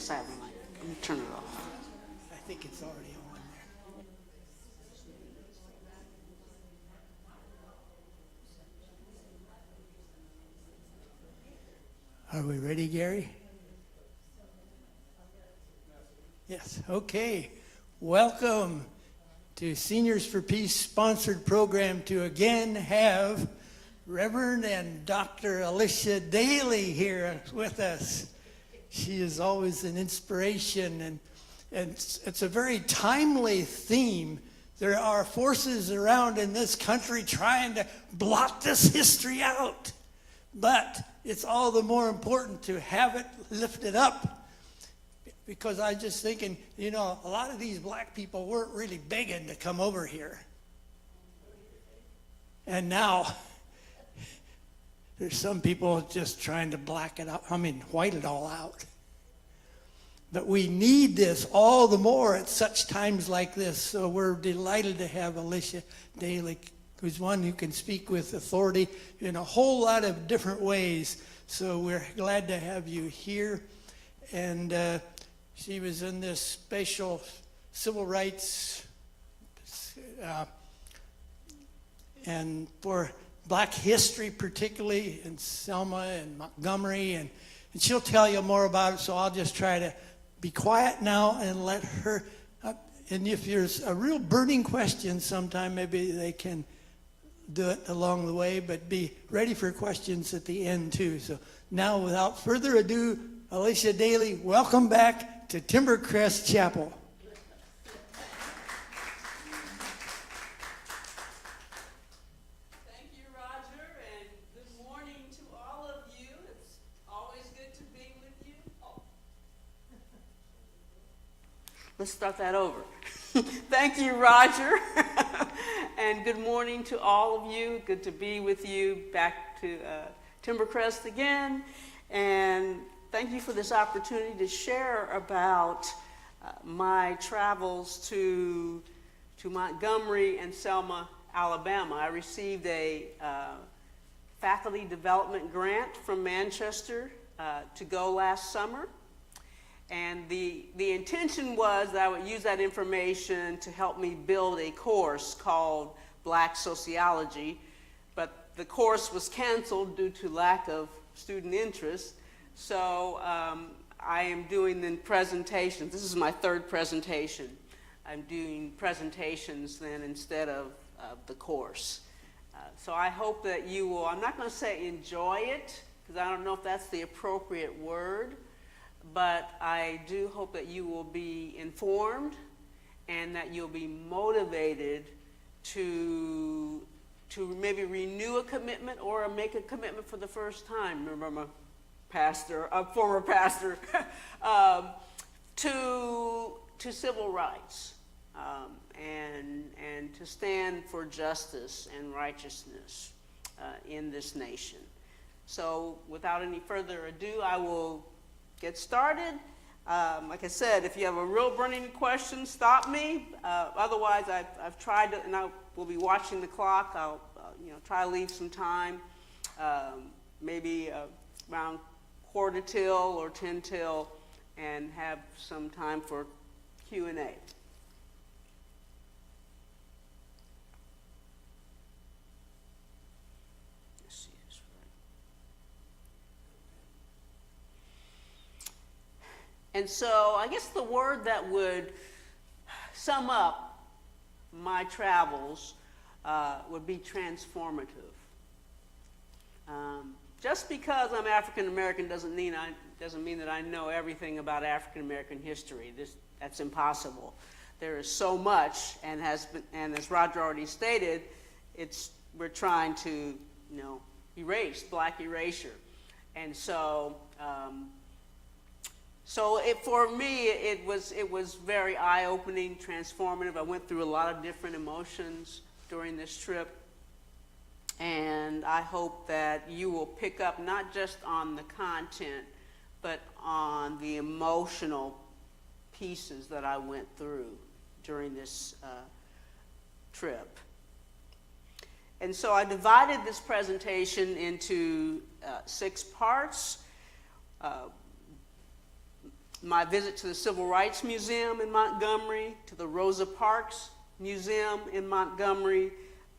side of the mic. Let me turn it off. I think it's already on there. Are we ready, Gary? Yes, okay. Welcome to Seniors for Peace sponsored program to again have Reverend and Dr. Alicia Daly here with us. She is always an inspiration, and it's a very timely theme. There are forces around in this country trying to blot this history out, but it's all the more important to have it lifted up, because I was just thinking, you know, a lot of these black people weren't really begging to come over here. And now there's some people just trying to white it all out. But we need this all the more at such times like this. So we're delighted to have Alicia Daly, who's one who can speak with authority in a whole lot of different ways. So we're glad to have you here. And she was in this special civil rights and for Black history, particularly in Selma and Montgomer, and she'll tell you more about it, so I'll just try to be quiet now and let her and if there's a real burning question sometime, maybe they can do it along the way, but be ready for questions at the end too. So now, without further ado, Alicia Daly, welcome back to Timbercrest Chapel. Let's start that over. Thank you, Roger. And good morning to all of you. Good to be with you back to Timbercrest again. And thank you for this opportunity to share about my travels to Montgomery and Selma, Alabama. I received a faculty development grant from Manchester to go last summer. And the intention was that I would use that information to help me build a course called Black Sociology, but the course was canceled due to lack of student interest. So I am doing the presentations. This is my third presentation. I'm doing presentations then instead of the course. So I hope that you will, I'm not going to say enjoy it, because I don't know if that's the appropriate word, but I do hope that you will be informed and that you'll be motivated to maybe renew a commitment or make a commitment for the first time. Remember, I'm a former pastor, to civil rights and to stand for justice and righteousness in this nation. So without any further ado, I will get started. Like I said, if you have a real burning question, stop me. Otherwise, I've tried to, and I will be watching the clock. I'll try to leave some time, maybe around 9:45 or 10 till, and have some time for Q&A. And so I guess the word that would sum up my travels would be transformative. Just because I'm African American doesn't mean that I know everything about African American history. That's impossible. There is so much, and as Roger already stated, we're trying to erase, black erasure, and so. For me, it was very eye-opening, transformative. I went through a lot of different emotions during this trip, and I hope that you will pick up not just on the content, but on the emotional pieces that I went through during this trip. And so I divided this presentation into 6 parts. my visit to the Civil Rights Museum in Montgomery, to the Rosa Parks Museum in Montgomery,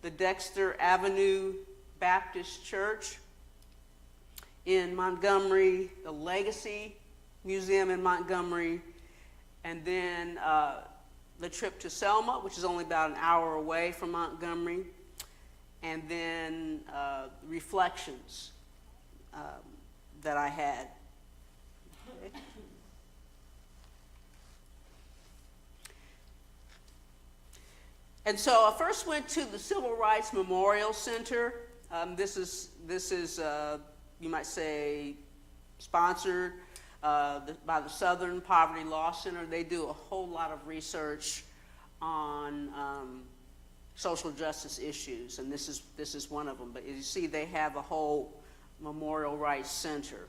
the Dexter Avenue Baptist Church in Montgomery, the Legacy Museum in Montgomery, and then the trip to Selma, which is only about an hour away from Montgomery, and then reflections that I had. Okay. And so I first went to the Civil Rights Memorial Center. This is you might say, sponsored by the Southern Poverty Law Center. They do a whole lot of research on social justice issues, and this is one of them. But as you see, they have a whole memorial rights center.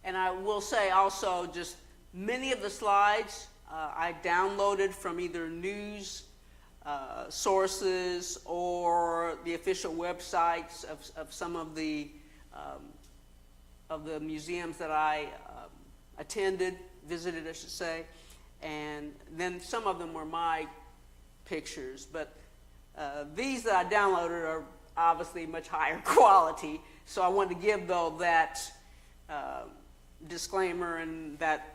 And I will say also, just many of the slides I downloaded from either news sources or the official websites of some of the museums that I visited, I should say. And then some of them were my pictures, but these that I downloaded are obviously much higher quality. So I wanted to give, though, that disclaimer and that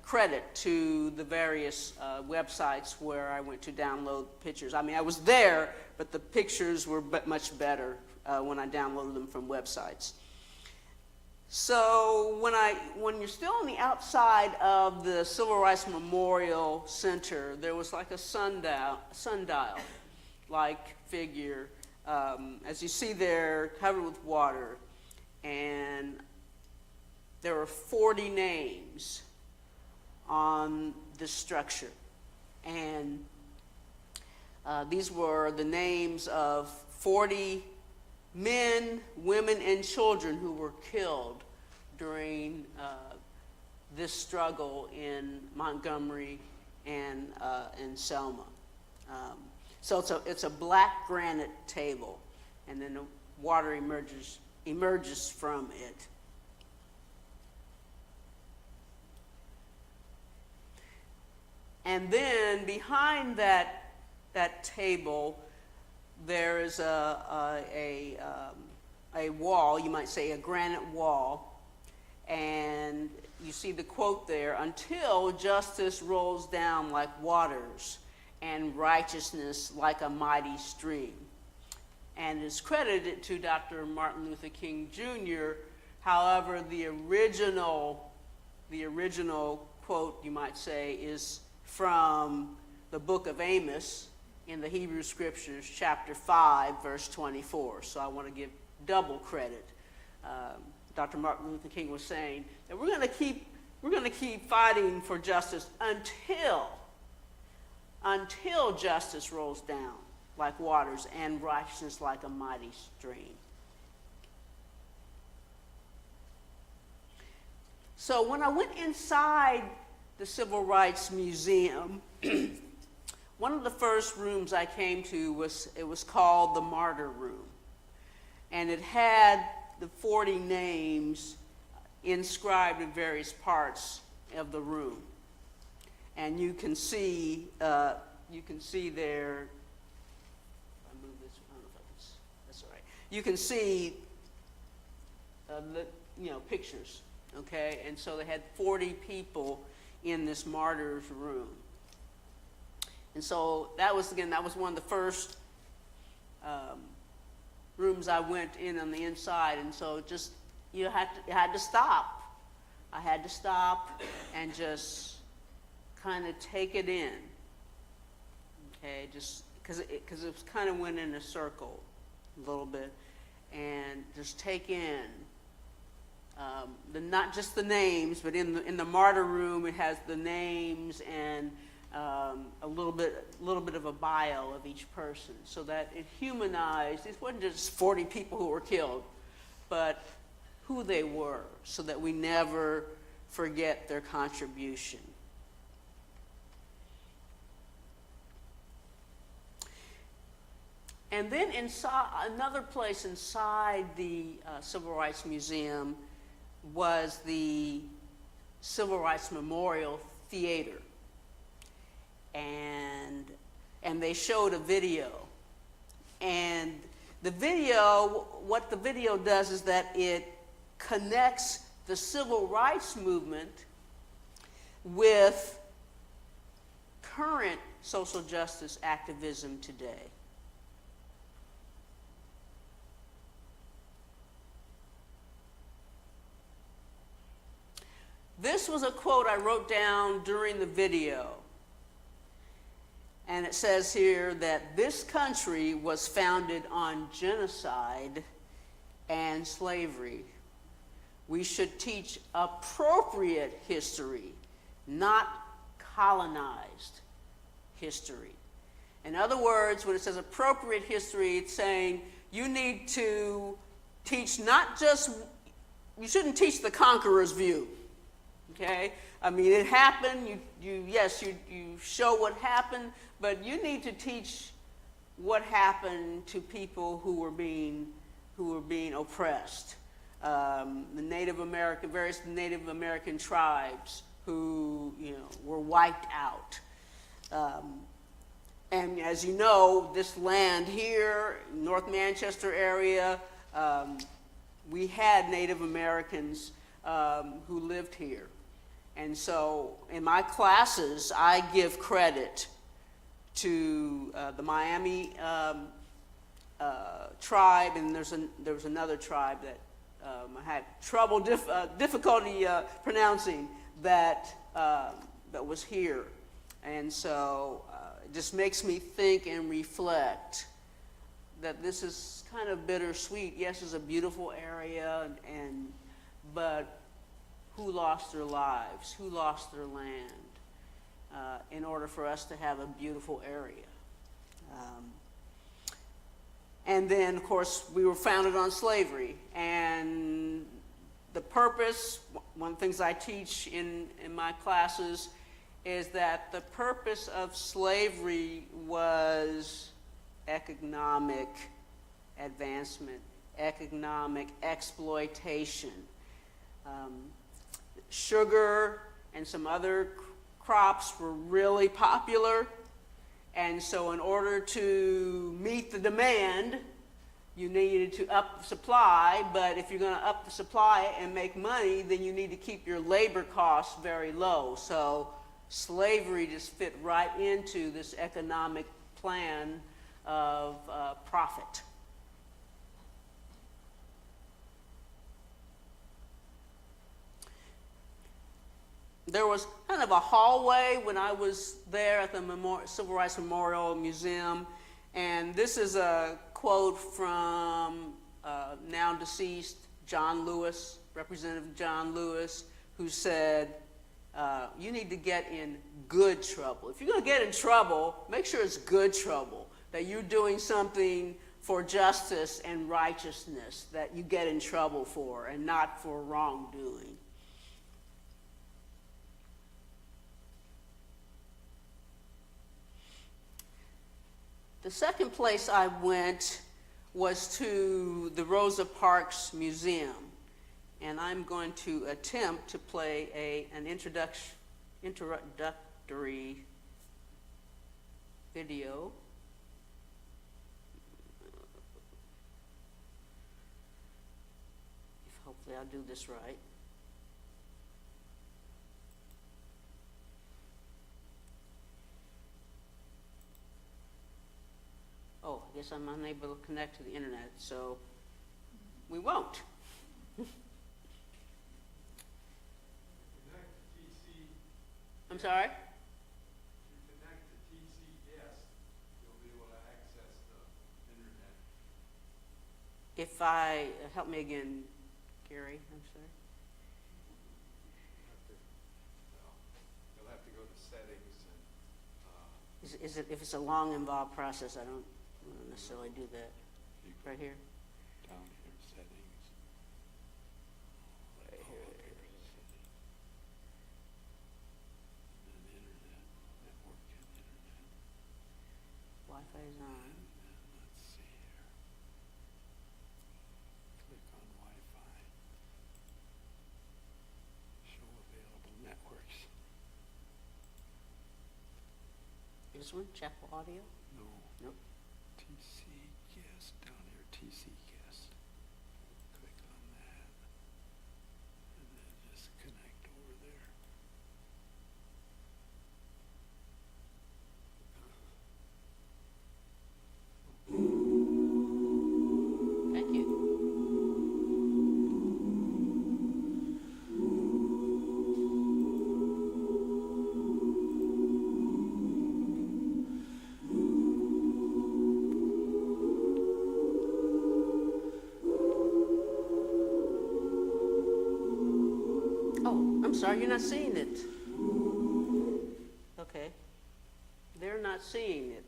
credit to the various websites where I went to download pictures. I mean, I was there, but the pictures were much better when I downloaded them from websites. So when you're still on the outside of the Civil Rights Memorial Center, there was like a sundial-like figure, as you see there, covered with water, and there were 40 names on this structure, and these were the names of 40 men, women, and children who were killed during this struggle in Montgomery and Selma. So it's a black granite table, and then the water emerges from it. And then behind that table, there is a wall, you might say a granite wall, and you see the quote there, "Until justice rolls down like waters and righteousness like a mighty stream." And is credited to Dr. Martin Luther King Jr. However, the original quote, you might say, is from the book of Amos in the Hebrew Scriptures, chapter 5, verse 24. So I want to give double credit. Dr. Martin Luther King was saying that we're going to keep fighting for justice until justice rolls down like waters and righteousness like a mighty stream. So when I went inside the Civil Rights Museum, one of the first rooms I came to was called the Martyr Room, and it had the 40 names inscribed in various parts of the room, and you can see there. I move this. I don't know if I can. That's all right. You can see the pictures. Okay, and so they had 40 people in this martyr's room. And so that was one of the first rooms I went in on the inside, and so just you had to stop. I had to stop and just kind of take it in. Okay, just because it was kind of went in a circle a little bit, and just take in not just the names, but in the martyr room it has the names and a little bit of a bio of each person, so that it humanized. It wasn't just 40 people who were killed, but who they were, so that we never forget their contribution. And then inside, another place inside the Civil Rights Museum was the Civil Rights Memorial Theater. And they showed a video. And the video, what the video does is that it connects the civil rights movement with current social justice activism today. This was a quote I wrote down during the video. And it says here that this country was founded on genocide and slavery. We should teach appropriate history, not colonized history. In other words, when it says appropriate history, it's saying you need to teach not just, you shouldn't teach the conqueror's view. Okay? I mean, it happened, you show what happened, but you need to teach what happened to people who were being oppressed. The Native American, various Native American tribes who, were wiped out. And as you know, this land here, North Manchester area, we had Native Americans who lived here. And so in my classes, I give credit to the Miami tribe, and there was another tribe that I had difficulty pronouncing that was here. And so it just makes me think and reflect that this is kind of bittersweet. Yes, it's a beautiful area, but who lost their lives? Who lost their land in order for us to have a beautiful area? And then, of course, we were founded on slavery. And the purpose, one of the things I teach in my classes, is that the purpose of slavery was economic advancement, economic exploitation. Sugar and some other crops were really popular, and so in order to meet the demand, you needed to up the supply. But if you're going to up the supply and make money, then you need to keep your labor costs very low. So slavery just fit right into this economic plan of profit. There was kind of a hallway when I was there at the Civil Rights Memorial Museum, and this is a quote from now deceased John Lewis, Representative John Lewis, who said, you need to get in good trouble. If you're going to get in trouble, make sure it's good trouble, that you're doing something for justice and righteousness that you get in trouble for, and not for wrongdoing. The second place I went was to the Rosa Parks Museum, and I'm going to attempt to play an introductory video. Hopefully I'll do this right. Oh, I guess I'm unable to connect to the internet, so we won't. I'm sorry? If you connect to TCS, you'll be able to access the internet. If I, help me again, Gary, I'm sorry. You'll have to go to settings and Is it, if it's a long, involved process, I don't necessarily do that. Right here? down here, settings. Right here. And then internet, network and internet. Wi-Fi is on. Let's see. This one, Chapel Audio? No. Nope. TC guest, down here, TC guest. Click on that. And then just connect over there. Thank you. Oh, I'm sorry, you're not seeing it. Okay. They're not seeing it.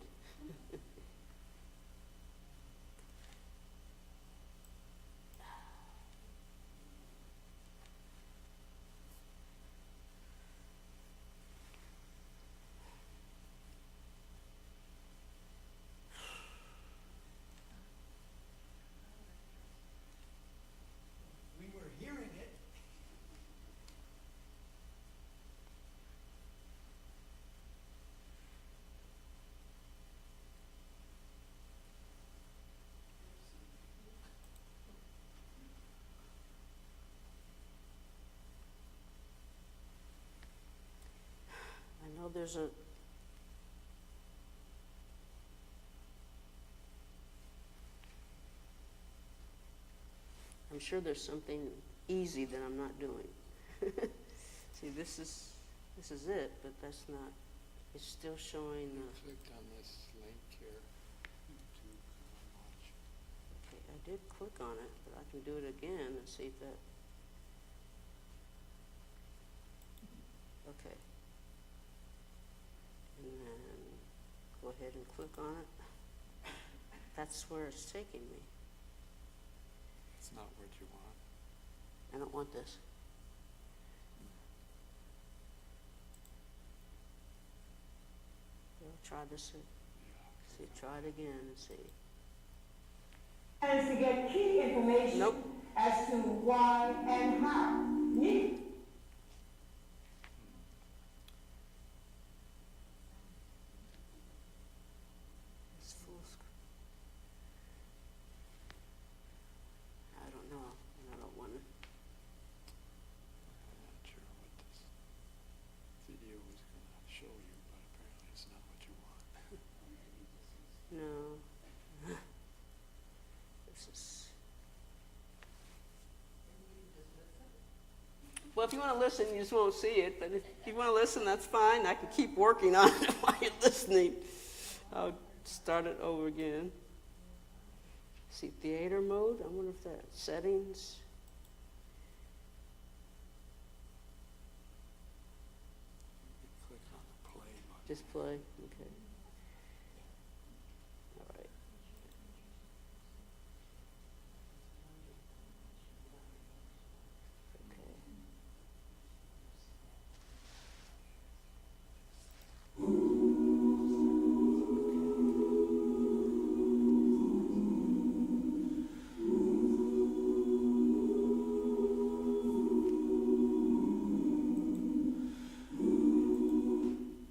We were hearing it. I know there's a, I'm sure there's something easy that I'm not doing. See, this is it, but that's not, it's still showing the, Clicked on this link here. YouTube, watch. okay, I did click on it, but I can do it again and see if that, okay. And then go ahead and click on it. That's where it's taking me. It's not what you want. I don't want this. We'll try this, see, try it again and see. And to get key information Nope. as to why and how. It's full screen. I don't know, and I don't want to. I'm not sure what this video was going to show you, but apparently it's not what you want. No. This is. Well, if you want to listen, you just won't see it. But if you want to listen, that's fine. I can keep working on it while you're listening. I'll start it over again. See, theater mode. I wonder if that settings. You click on the play button. Just play. Okay. All right. Okay.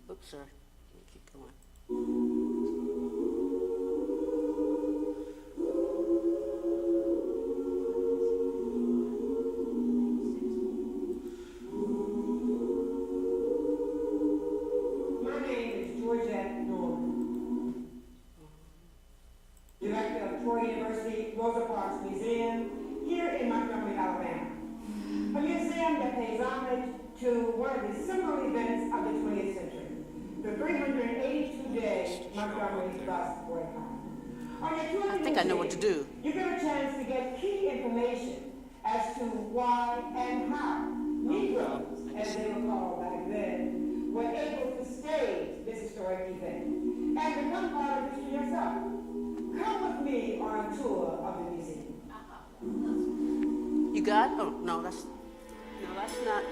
Oops, sorry. Keep going. My name is Georgette Norman, Director of Troy University Rosa Parks Museum here in Montgomery, Alabama. A museum that pays homage to one of the symbol events of the 20th century, the 382-day Montgomery bus boycott. On your tour I think I know what to do. You get a chance to get key information as to why and how Negroes, as they were called back then, were able to stage this historic event and become part of history yourself. Come with me on a tour of the museum. You got? Oh no, that's not.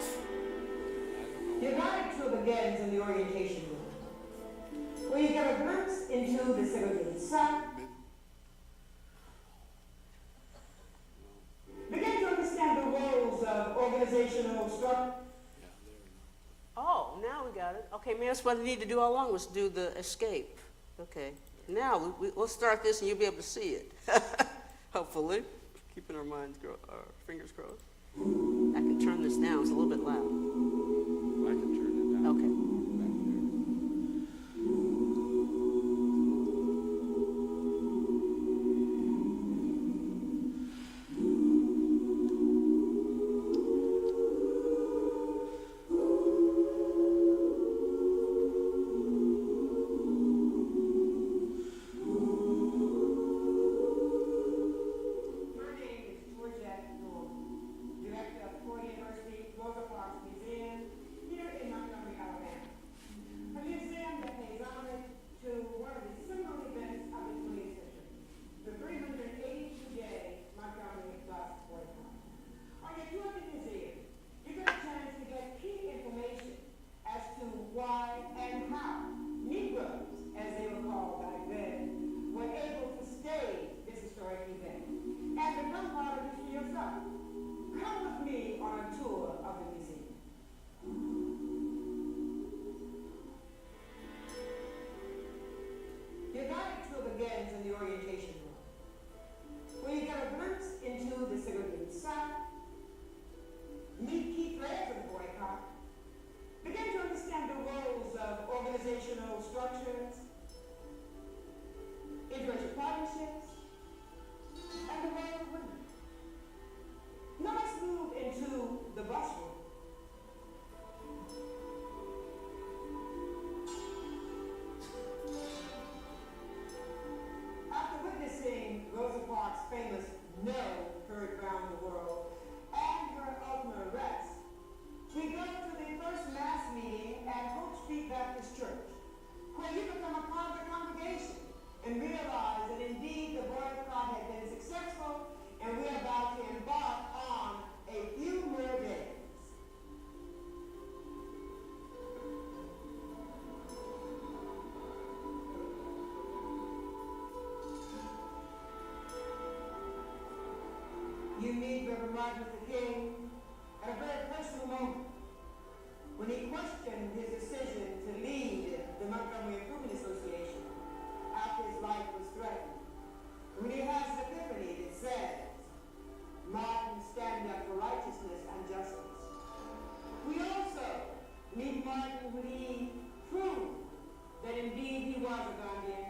Your guided tour begins in the orientation room, where you get a glimpse into the segregated South. Begin to understand the roles of organizational structure. Yeah, there. Oh, now we got it. Okay, mean, that's what I need to do all along, was do the escape. Okay, now we'll start this and you'll be able to see it. Hopefully, keeping our fingers crossed. I can turn this down, it's a little bit loud. I can turn it down. Okay. You meet Reverend Martin Luther King at a very personal moment when he questioned his decision to lead the Montgomer Association after his life was threatened. When he has an epiphany that says, Martin, stand up for righteousness and justice. We also meet Martin when he proved that indeed he was a Gandhian,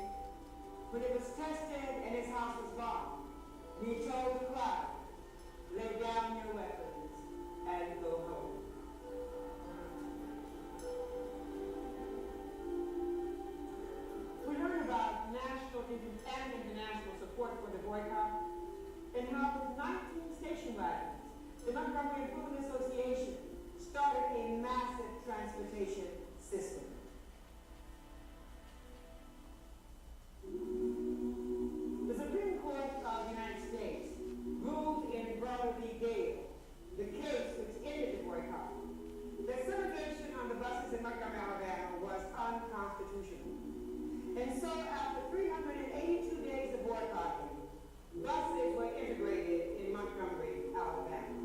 when it was tested and his house was bombed. And he told the crowd, lay down your weapons and go home. We learn about national and international support for the boycott and how with 19 station wagons, the Montgomery Improvement Association started a massive transportation system. The Supreme Court of the United States ruled in Brother v. Gale, the case which ended the boycott, that segregation on the buses in Montgomery, Alabama was unconstitutional. And so after 382 days of boycotting, buses were integrated in Montgomery, Alabama.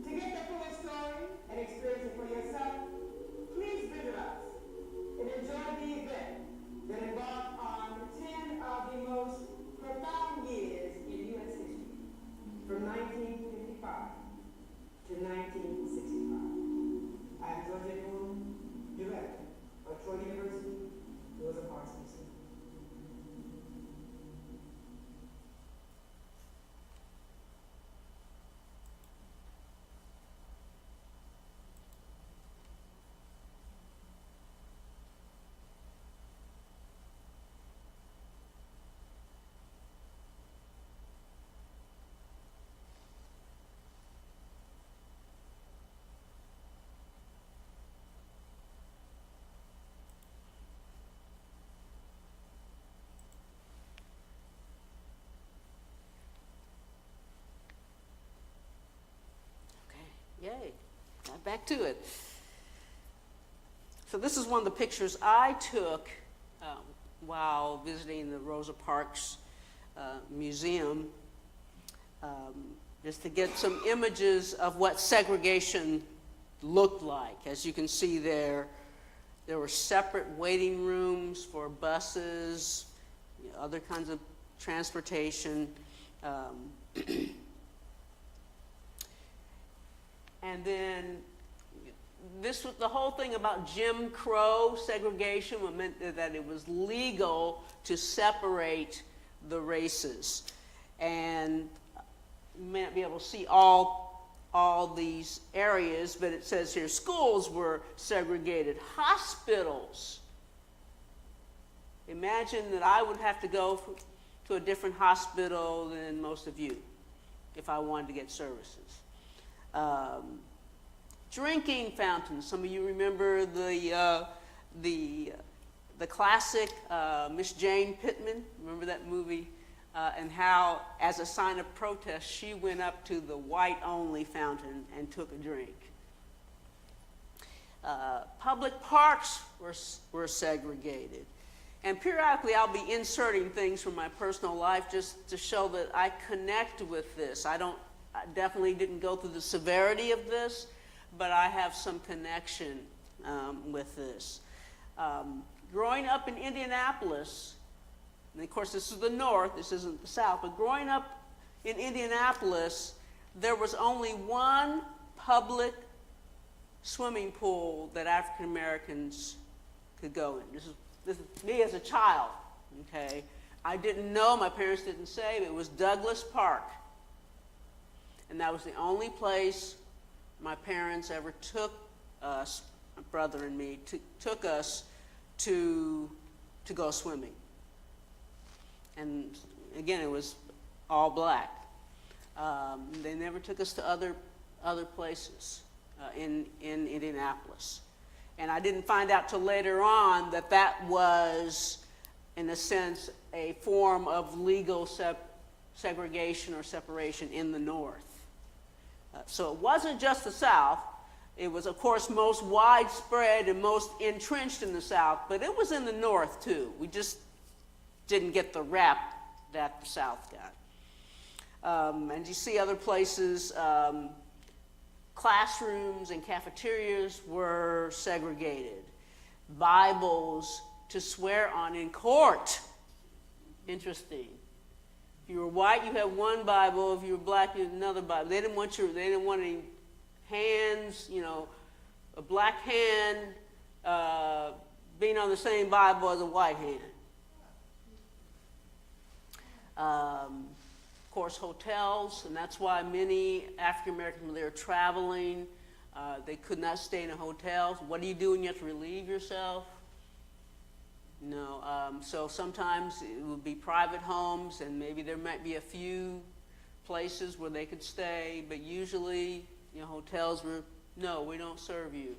To get the full story and experience it for yourself, please visit us and enjoy the event that embarked on 10 of the most profound years in U.S. history, from 1955 to 1965. I am Georgia Boone, Director of Troy University, Rosa Parks Museum. Yay, back to it. So this is one of the pictures I took while visiting the Rosa Parks Museum, just to get some images of what segregation looked like. As you can see there, There were separate waiting rooms for buses, other kinds of transportation. And then this was the whole thing about Jim Crow segregation, meant that it was legal to separate the races. And you may not be able to see all these areas, but it says here schools were segregated. Hospitals. Imagine that I would have to go to a different hospital than most of you if I wanted to get services. Drinking fountains. Some of you remember the classic Miss Jane Pittman. Remember that movie? And how, as a sign of protest, she went up to the white-only fountain and took a drink. Public parks were segregated. And periodically I'll be inserting things from my personal life just to show that I connect with this. I definitely didn't go through the severity of this, but I have some connection with this. Growing up in Indianapolis, and of course this is the North, this isn't the South, but growing up in Indianapolis, there was only one public swimming pool that African Americans could go in. This is me as a child, okay? I didn't know, my parents didn't say, but it was Douglas Park. And that was the only place my parents ever took us, my brother and me, took us to go swimming. And again, it was all black. They never took us to other places in Indianapolis. And I didn't find out till later on that was, in a sense, a form of legal segregation or separation in the North. So it wasn't just the South. It was, of course, most widespread and most entrenched in the South, but it was in the North, too. We just didn't get the rap that the South got. And you see other places, classrooms and cafeterias were segregated. Bibles to swear on in court. Interesting. If you were white, you had one Bible. If you were black, you had another Bible. They didn't want any hands, a black hand being on the same Bible as a white hand. Of course, hotels, and that's why many African Americans, when they were traveling, they could not stay in a hotel. What do you do when you have to relieve yourself? No. So sometimes it would be private homes, and maybe there might be a few places where they could stay, but usually, hotels were, no, we don't serve you.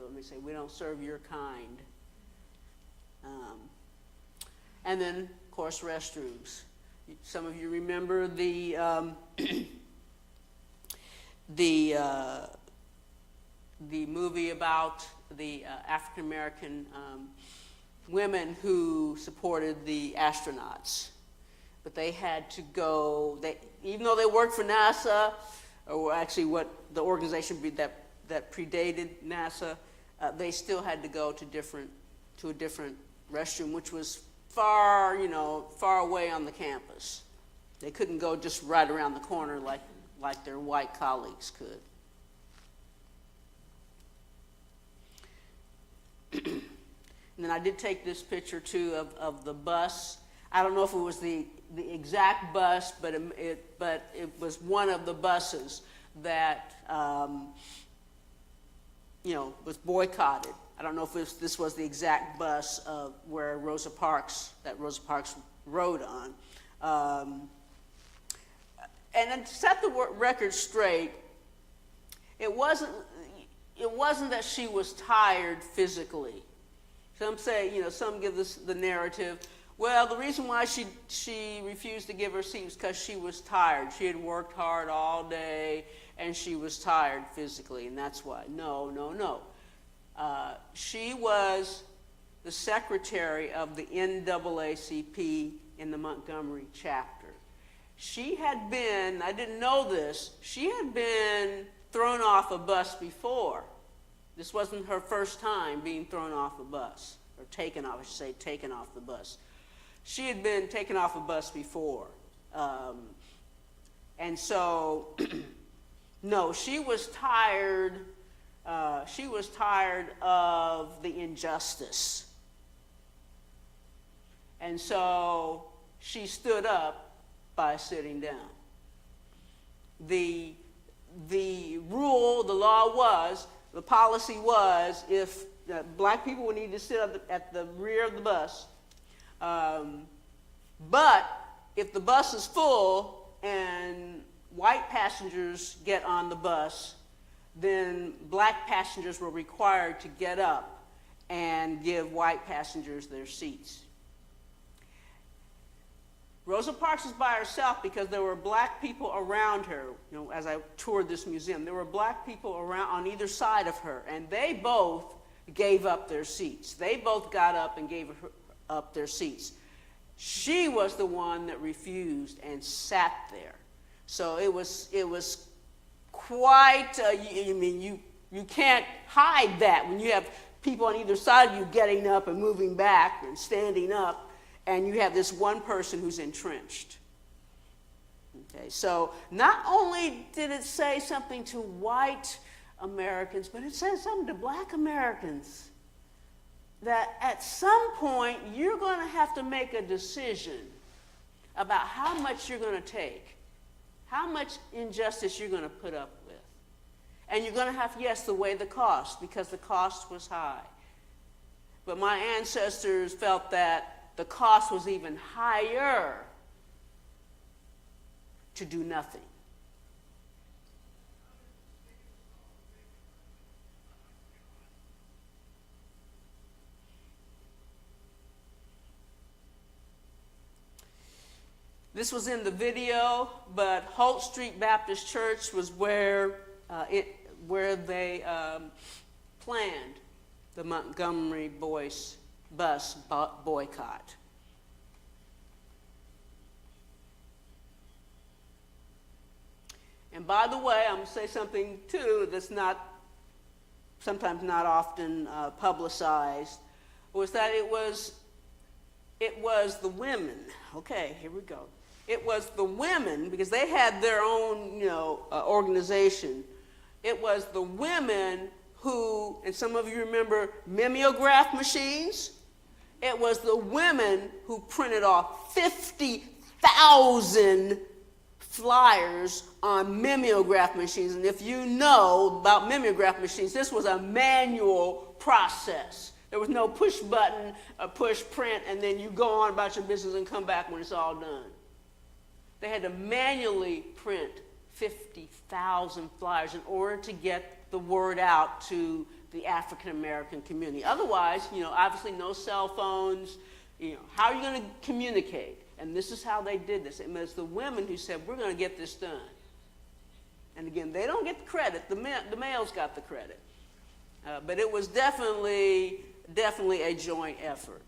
Let me say, we don't serve your kind. And then, of course, restrooms. Some of you remember the movie about the African American women who supported the astronauts, but they had to go. Even though they worked for NASA, or actually what the organization that predated NASA, they still had to go to a different restroom, which was far away on the campus. They couldn't go just right around the corner like their white colleagues could. And then I did take this picture too of the bus. I don't know if it was the exact bus, but it was one of the buses that was boycotted. I don't know if this was the exact bus of where Rosa Parks rode on. And then to set the record straight, it wasn't that she was tired physically. Some say, some give this the narrative, well, the reason why she refused to give her seat was because she was tired. She had worked hard all day, and she was tired physically, and that's why. No. She was the secretary of the NAACP in the Montgomery chapter. She had been, I didn't know this, she had been thrown off a bus before This wasn't her first time being thrown off a bus, or taken off, I should say, taken off the bus. She had been taken off a bus before. And so, no, she was tired. She was tired of the injustice. And so she stood up by sitting down. The rule, the law was, the policy was, if black people would need to sit at the rear of the bus, but if the bus is full and white passengers get on the bus, then black passengers were required to get up and give white passengers their seats. Rosa Parks was by herself because there were black people around her. You know, as I toured this museum, there were black people around on either side of her, and they both gave up their seats. They both got up and gave up their seats. She was the one that refused and sat there. So it was quite. You can't hide that when you have people on either side of you getting up and moving back and standing up, and you have this one person who's entrenched. Okay, so not only did it say something to white Americans, but it said something to black Americans, that at some point you're going to have to make a decision about how much you're going to take, how much injustice you're going to put up with. And you're going to have, yes, to weigh the cost, because the cost was high. But my ancestors felt that the cost was even higher to do nothing. This was in the video, but Holt Street Baptist Church was where they planned the Montgomery bus boycott. And by the way, I'm going to say something too that's sometimes not often publicized, was that it was the women. Okay, here we go. It was the women, because they had their own, organization. It was the women who, and some of you remember mimeograph machines. It was the women who printed off 50,000 flyers on mimeograph machines. And if you know about mimeograph machines, this was a manual process. There was no push button, a push print, and then you go on about your business and come back when it's all done. They had to manually print 50,000 flyers in order to get the word out to the African American community. Otherwise, obviously no cell phones. How are you going to communicate? And this is how they did this. It was the women who said, we're going to get this done. And again, they don't get the credit. The males got the credit. But it was definitely a joint effort.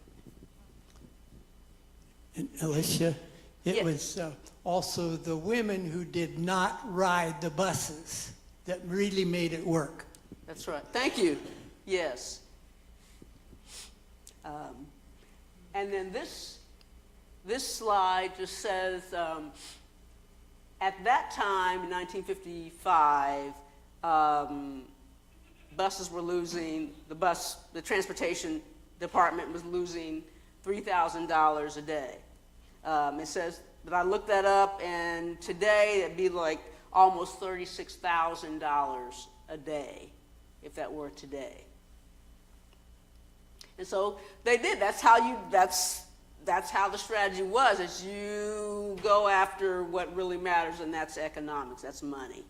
And Alicia, it Yes. was also the women who did not ride the buses that really made it work. That's right. Thank you. Yes. And then this slide just says, at that time in 1955, buses were losing, the transportation department was losing $3,000 a day. It says, but I looked that up, and today it'd be like almost $36,000 a day, if that were today. And so they did. That's how the strategy was, is you go after what really matters, and that's economics, that's money.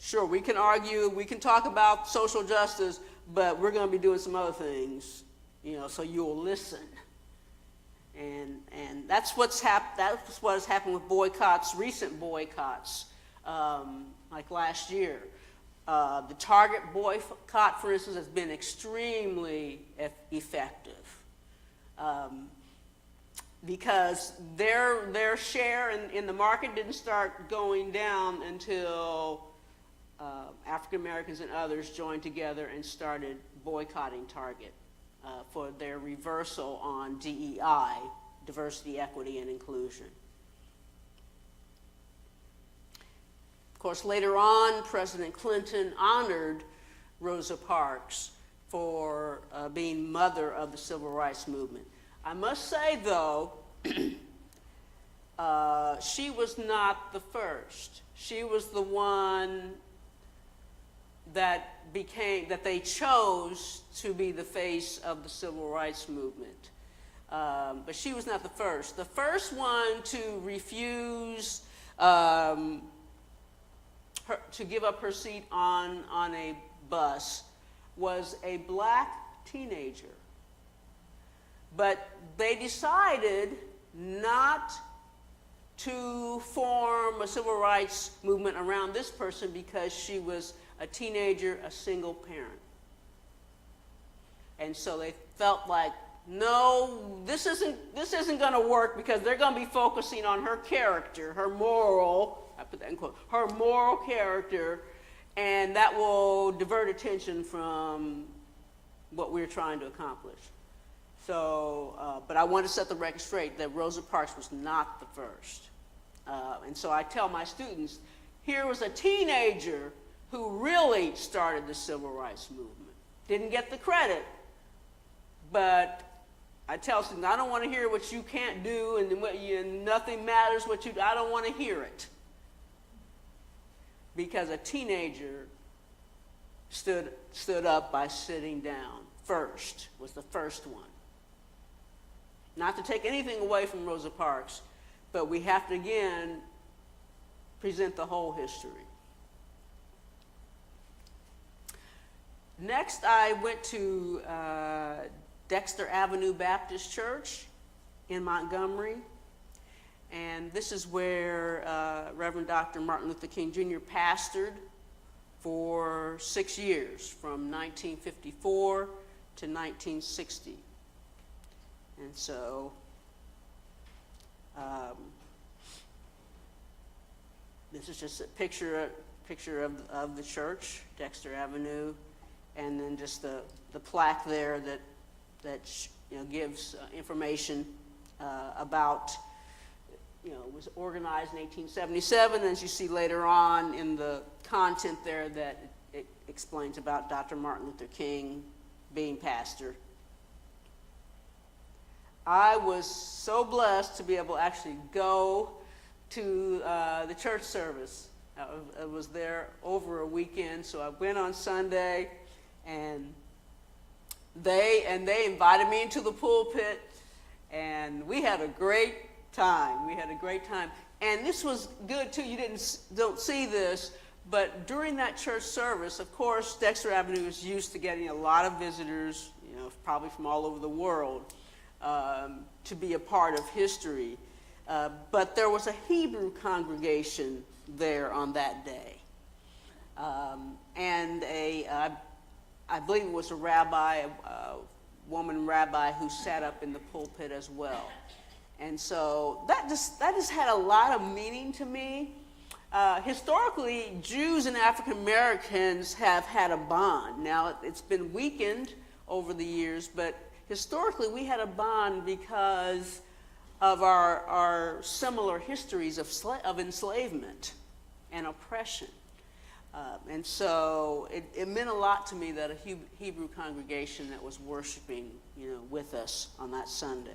Sure, we can argue, we can talk about social justice, but we're going to be doing some other things, so you'll listen. And that's what has happened with boycotts, recent boycotts, like last year. The Target boycott, for instance, has been extremely effective because their share in the market didn't start going down until African Americans and others joined together and started boycotting Target for their reversal on DEI, diversity, equity, and inclusion. Of course, later on, President Clinton honored Rosa Parks for being mother of the civil rights movement. I must say, though, she was not the first. She was the one that they chose to be the face of the civil rights movement. But she was not the first. The first one to refuse to give up her seat on a bus was a black teenager. But they decided not to form a civil rights movement around this person because she was a teenager, a single parent. And so they felt like, no, this isn't going to work because they're going to be focusing on her character, her moral, I put that in quotes, her moral character, and that will divert attention from what we're trying to accomplish. So, but I want to set the record straight that Rosa Parks was not the first. And so I tell my students, here was a teenager who really started the civil rights movement. Didn't get the credit, but I tell students, I don't want to hear what you can't do and nothing matters what you do. I don't want to hear it. Because a teenager stood up by sitting down first, was the first one. Not to take anything away from Rosa Parks, but we have to, again, present the whole history. Next, I went to Dexter Avenue Baptist Church in Montgomery. And this is where Reverend Dr. Martin Luther King Jr. pastored for 6 years, from 1954 to 1960. And so this is just a picture of the church, Dexter Avenue, and then just the plaque there that gives information about, it was organized in 1877. As you see later on in the content there, that it explains about Dr. Martin Luther King being pastor. I was so blessed to be able to actually go to the church service. I was there over a weekend, so I went on Sunday, and they invited me into the pulpit, and we had a great time. And this was good too. You don't see this, but during that church service, of course, Dexter Avenue is used to getting a lot of visitors, probably from all over the world, to be a part of history. But there was a Hebrew congregation there on that day. And I believe it was a rabbi, a woman rabbi, who sat up in the pulpit as well. And so that just had a lot of meaning to me. Historically, Jews and African Americans have had a bond. Now, it's been weakened over the years, but historically we had a bond because of our similar histories of enslavement and oppression. And so it meant a lot to me that a Hebrew congregation that was worshiping, with us on that Sunday.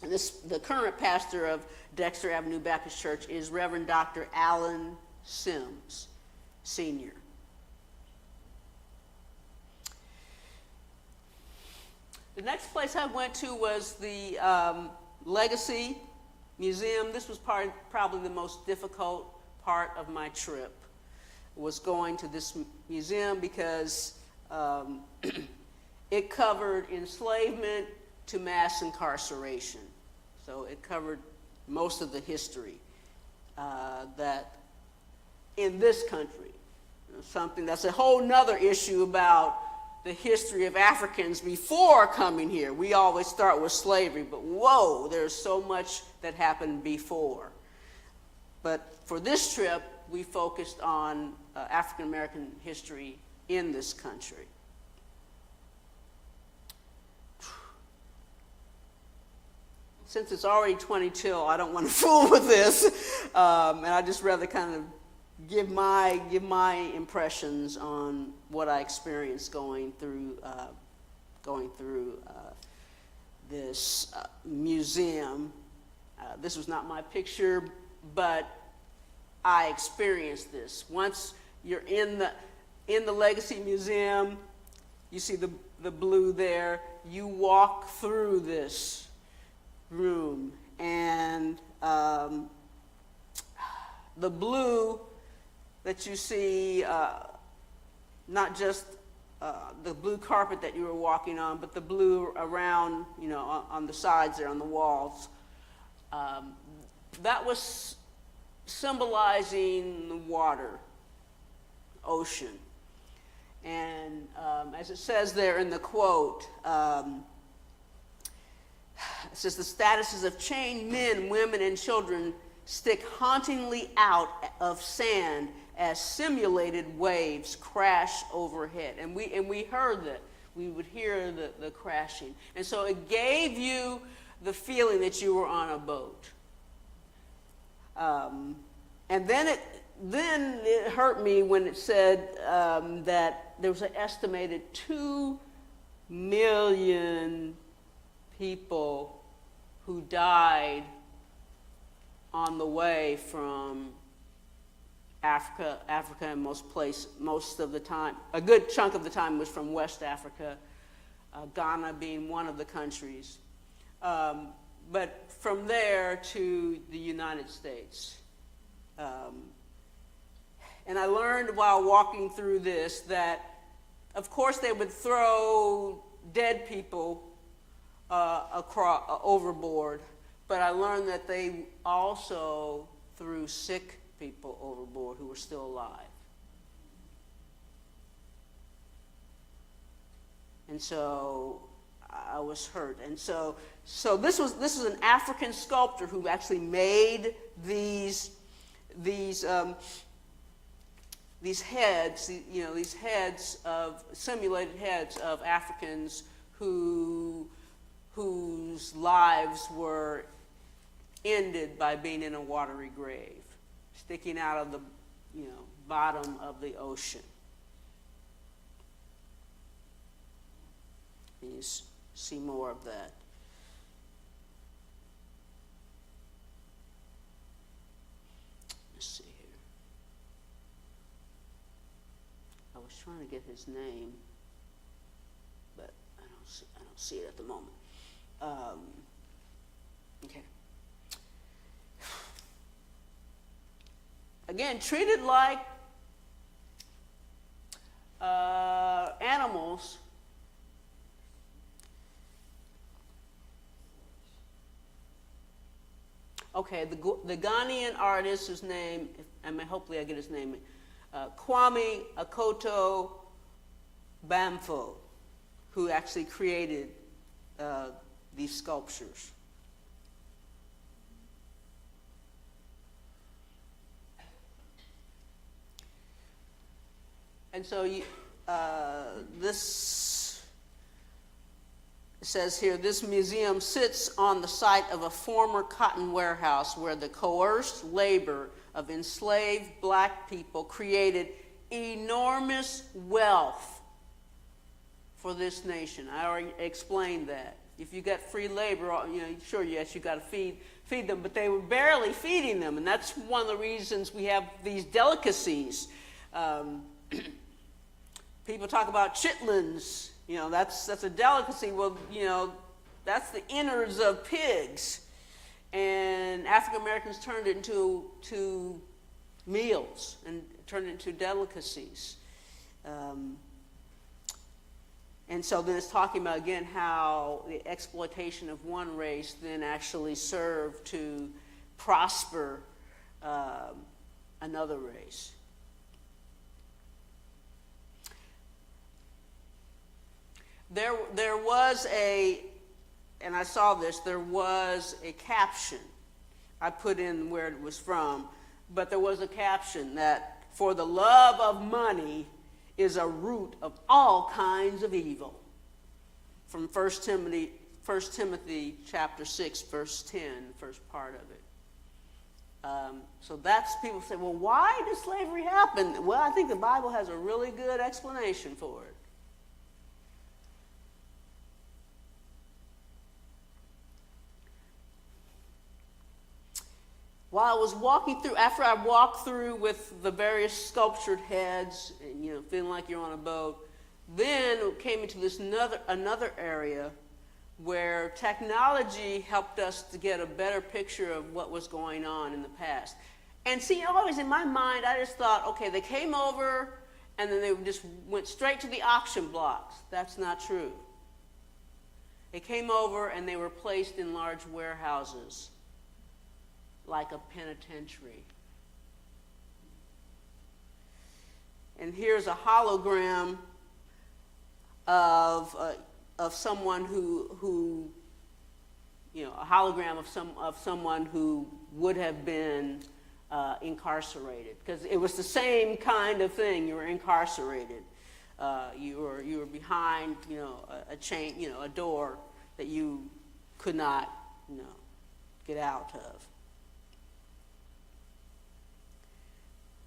And the current pastor of Dexter Avenue Baptist Church is Reverend Dr. Alan Sims, Sr. The next place I went to was the Legacy Museum. This was probably the most difficult part of my trip, was going to this museum because it covered enslavement to mass incarceration. So it covered most of the history that in this country. Something that's a whole nother issue about the history of Africans before coming here. We always start with slavery, but whoa, there's so much that happened before. But for this trip, we focused on African American history in this country. Since it's already 22, I don't want to fool with this, and I just rather kind of give my impressions on what I experienced going through this museum. This was not my picture, but I experienced this. Once you're in the Legacy Museum, you see the blue there. You walk through this room, and the blue that you see, not just the blue carpet that you were walking on, but the blue around, on the sides there, on the walls, that was symbolizing the water, ocean. And as it says there in the quote, it says, the statues of chained men, women, and children stick hauntingly out of sand as simulated waves crash overhead. And we heard that. We would hear the crashing. And so it gave you the feeling that you were on a boat. And then it hurt me when it said that there was an estimated 2 million people who died on the way from Africa, and most of the time, a good chunk of the time was from West Africa, Ghana being one of the countries. But from there to the United States. And I learned while walking through this that, of course, they would throw dead people overboard, but I learned that they also threw sick people overboard who were still alive. And so I was hurt. And so this was an African sculptor who actually made these heads, these heads of simulated heads of Africans whose lives were ended by being in a watery grave, sticking out of the bottom of the ocean. And you see more of that. Let's see here. I was trying to get his name, but I don't see it at the moment. Okay. Again, treated like animals. Okay, the Ghanaian artist, whose name, hopefully I get his name, Kwame Akoto Bamfo, who actually created these sculptures. And so this says here, this museum sits on the site of a former cotton warehouse where the coerced labor of enslaved black people created enormous wealth for this nation. I already explained that. If you got free labor, sure, yes, you got to feed them, but they were barely feeding them, and that's one of the reasons we have these delicacies. People talk about chitlins. That's a delicacy. Well, that's the innards of pigs, and African Americans turned it into meals and turned it into delicacies. And so then it's talking about, again, how the exploitation of one race then actually served to prosper another race. There was and I saw this, there was a caption I put in where it was from, but there was a caption that, "For the love of money is a root of all kinds of evil," from 1 Timothy chapter 6, verse 10, first part of it. So that's, people say, well, why did slavery happen? Well, I think the Bible has a really good explanation for it. While I was walking through, after I walked through with the various sculptured heads, and feeling like you're on a boat, then came into this another area where technology helped us to get a better picture of what was going on in the past. And see, always in my mind, I just thought, okay, they came over and then they just went straight to the auction blocks. That's not true. They came over and they were placed in large warehouses, like a penitentiary. And here's a hologram of someone who a hologram of someone who would have been incarcerated, because it was the same kind of thing. You were incarcerated. You were behind a chain, a door that you could not get out of.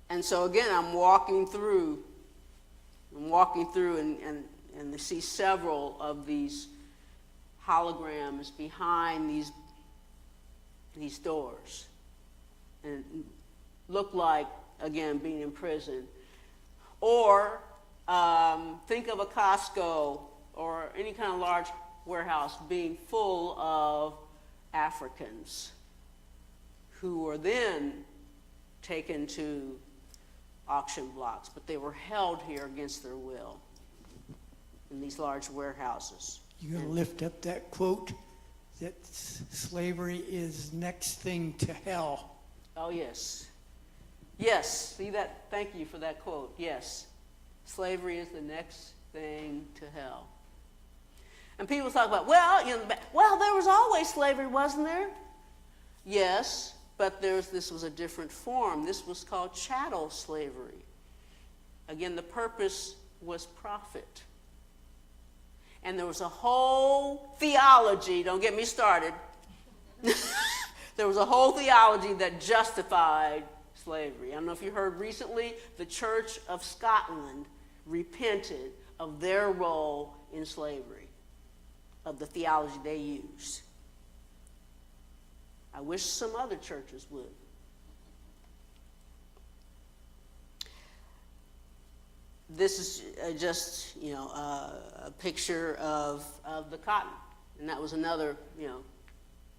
And so again, I'm walking through and see several of these holograms behind these doors. And it looked like, again, being in prison. Or think of a Costco or any kind of large warehouse being full of Africans who were then taken to auction blocks, but they were held here against their will in these large warehouses. You gonna lift up that quote that slavery is next thing to hell? Oh, yes. Yes, see that? Thank you for that quote. Yes. Slavery is the next thing to hell. And people talk about, well, there was always slavery, wasn't there? Yes, but this was a different form. This was called chattel slavery. Again, the purpose was profit. And there was a whole theology, don't get me started. There was a whole theology that justified slavery. I don't know if you heard recently, the Church of Scotland repented of their role in slavery, of the theology they used. I wish some other churches would. This is just, a picture of the cotton, and that was another,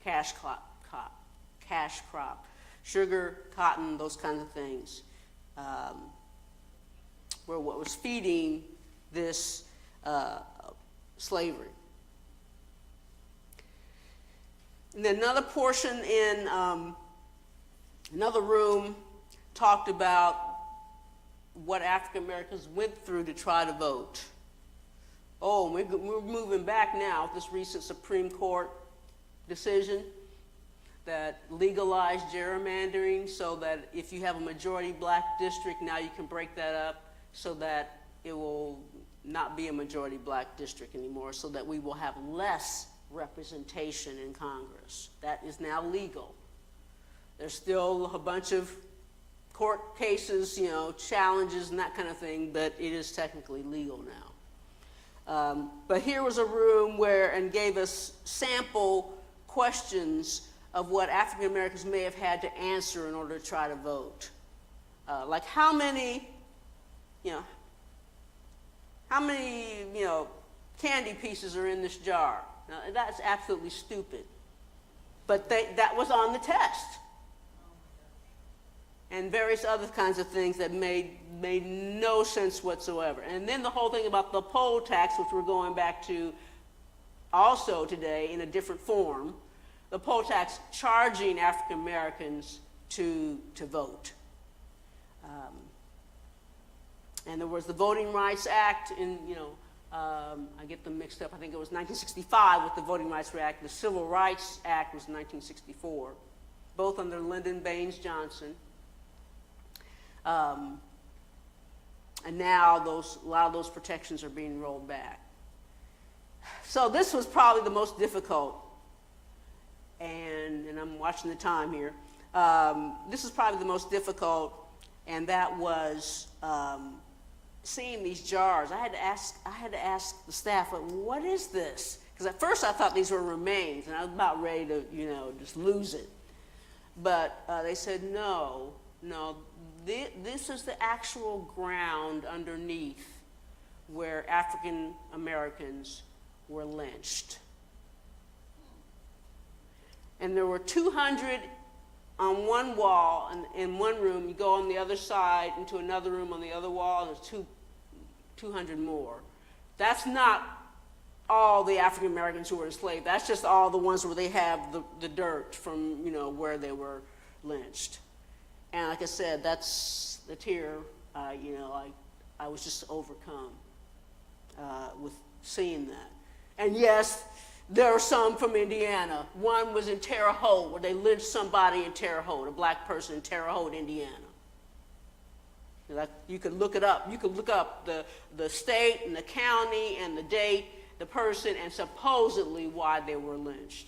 cash crop, sugar, cotton, those kinds of things, were what was feeding this slavery. And then another portion in another room talked about what African Americans went through to try to vote. Oh, we're moving back now with this recent Supreme Court decision that legalized gerrymandering, so that if you have a majority black district, now you can break that up so that it will not be a majority black district anymore, so that we will have less representation in Congress. That is now legal. There's still a bunch of court cases, challenges and that kind of thing, but it is technically legal now. But here was a room and gave us sample questions of what African Americans may have had to answer in order to try to vote. Like how many candy pieces are in this jar? Now, that's absolutely stupid. But that was on the test. And various other kinds of things that made no sense whatsoever. And then the whole thing about the poll tax, which we're going back to also today in a different form, the poll tax charging African Americans to vote. And there was the Voting Rights Act in, I get them mixed up, I think it was 1965 with the Voting Rights Act. The Civil Rights Act was 1964, both under Lyndon Baines Johnson. And now a lot of those protections are being rolled back. So this was probably the most difficult, and I'm watching the time here. This is probably the most difficult, and that was seeing these jars. I had to ask the staff, what is this? Because at first I thought these were remains, and I was about ready to, just lose it. But they said, no, this is the actual ground underneath where African Americans were lynched. And there were 200 on one wall in one room. You go on the other side into another room on the other wall, and there's 200 more. That's not all the African Americans who were enslaved. That's just all the ones where they have the dirt from, where they were lynched. And like I said, that's the tear, I was just overcome with seeing that. And yes, there are some from Indiana. One was in Terre Haute, where they lynched somebody in Terre Haute, a black person in Terre Haute, Indiana. You could look it up. You could look up the state and the county and the date, the person, and supposedly why they were lynched.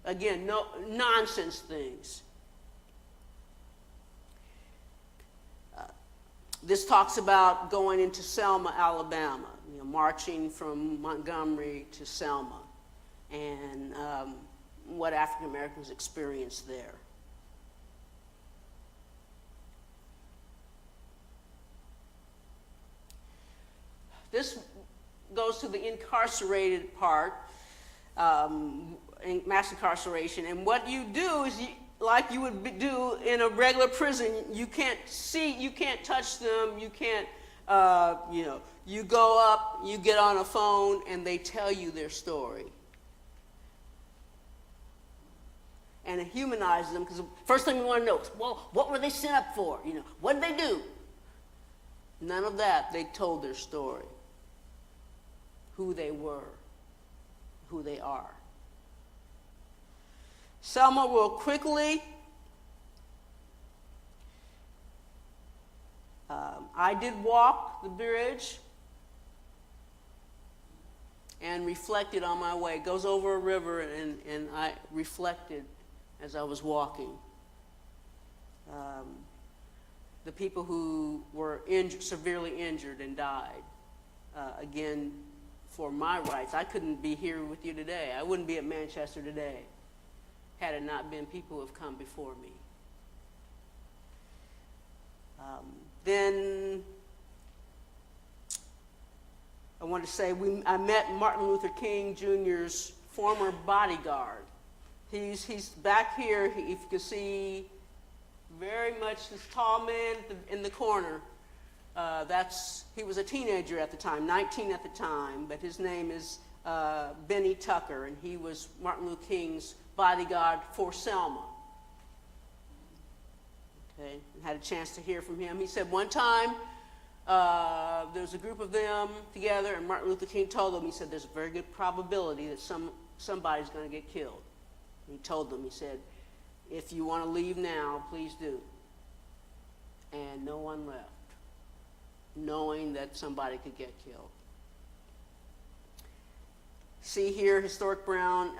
Again, no nonsense things. This talks about going into Selma, Alabama, marching from Montgomery to Selma, and what African Americans experienced there. This goes to the incarcerated part, in mass incarceration, and what you do is like you would do in a regular prison. You can't see, you can't touch them, you can't, you go up, you get on a phone, and they tell you their story. And it humanizes them, because the first thing you want to know is, well, what were they sent up for? What did they do? None of that. They told their story, who they were, who they are. Selma will quickly, I did walk the bridge and reflected on my way. It goes over a river, and I reflected as I was walking. The people who were severely injured and died, again, for my rights. I couldn't be here with you today. I wouldn't be at Manchester today had it not been people who have come before me. Then I want to say I met Martin Luther King Jr.'s former bodyguard. He's back here. If you can see, very much this tall man in the corner. He was a teenager at the time, 19 at the time, but his name is Benny Tucker, and he was Martin Luther King's bodyguard for Selma. Okay, and had a chance to hear from him. He said one time there was a group of them together, and Martin Luther King told them, he said, there's a very good probability that somebody's going to get killed. And he told them, he said, if you want to leave now, please do. And no one left, knowing that somebody could get killed. See here, historic Brown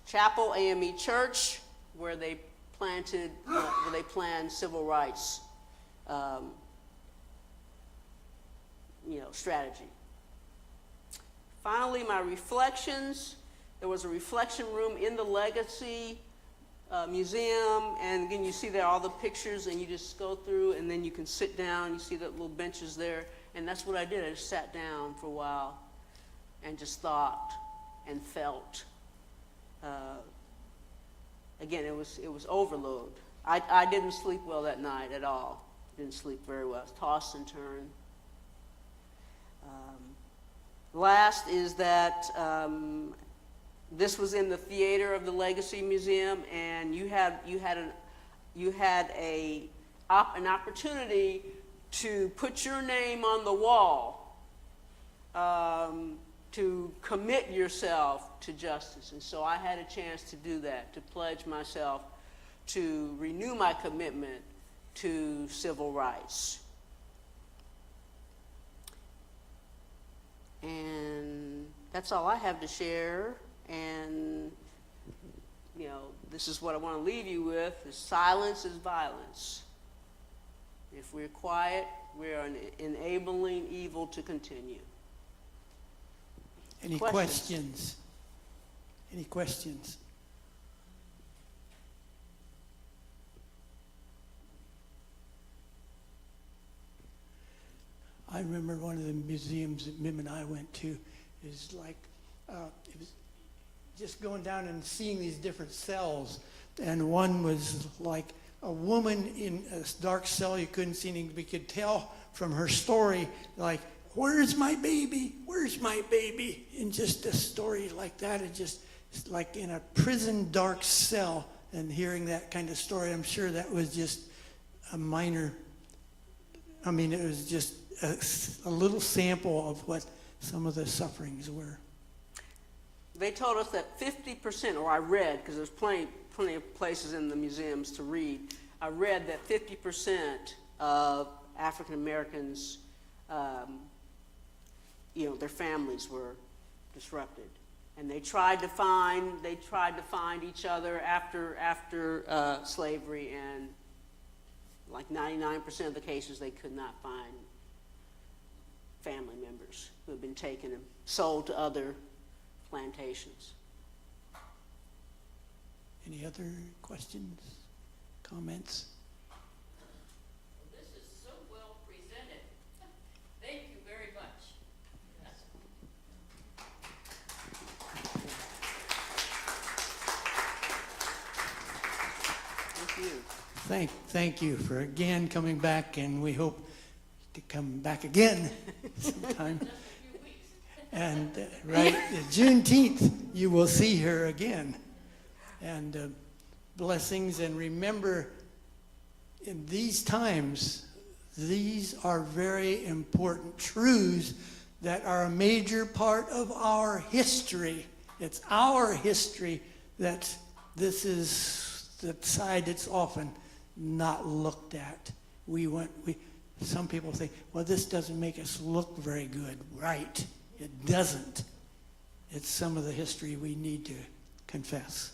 Chapel, AME Church, where they planned civil rights, strategy. Finally, my reflections. There was a reflection room in the Legacy Museum, and again, you see there all the pictures, and you just go through, and then you can sit down. You see the little benches there, and that's what I did. I just sat down for a while and just thought and felt. Again, it was overload. I didn't sleep well that night at all. Didn't sleep very well. Tossed and turned. Last is that this was in the theater of the Legacy Museum, and you had an opportunity to put your name on the wall, to commit yourself to justice. And so I had a chance to do that, to pledge myself to renew my commitment to civil rights. And that's all I have to share. And, you know, this is what I want to leave you with, is silence is violence. If we're quiet, we are enabling evil to continue. Any questions? Any questions? I remember one of the museums that Mim and I went to is like, it was just going down and seeing these different cells. And one was like a woman in a dark cell. You couldn't see anything, but you could tell from her story, like, where's my baby? Where's my baby? And just a story like that, it just, it's like in a prison dark cell, and hearing that kind of story, I'm sure that was just a minor, I mean, it was just a little sample of what some of the sufferings were. They told us that 50%, or I read, because there's plenty of places in the museums to read, I read that 50% of African Americans, you know, their families were disrupted, and they tried to find each other after slavery, and like 99% of the cases they could not find family members who had been taken and sold to other plantations. Any other questions, comments? This is so well presented. Thank you very much. Thank you. Thank you for again coming back, and we hope to come back again sometime. Just a few weeks. And right, Juneteenth, you will see her again. And blessings, and remember, in these times, these are very important truths that are a major part of our history. It's our history that this is the side that's often not looked at. Some people think, well, this doesn't make us look very good. Right, it doesn't. It's some of the history we need to confess.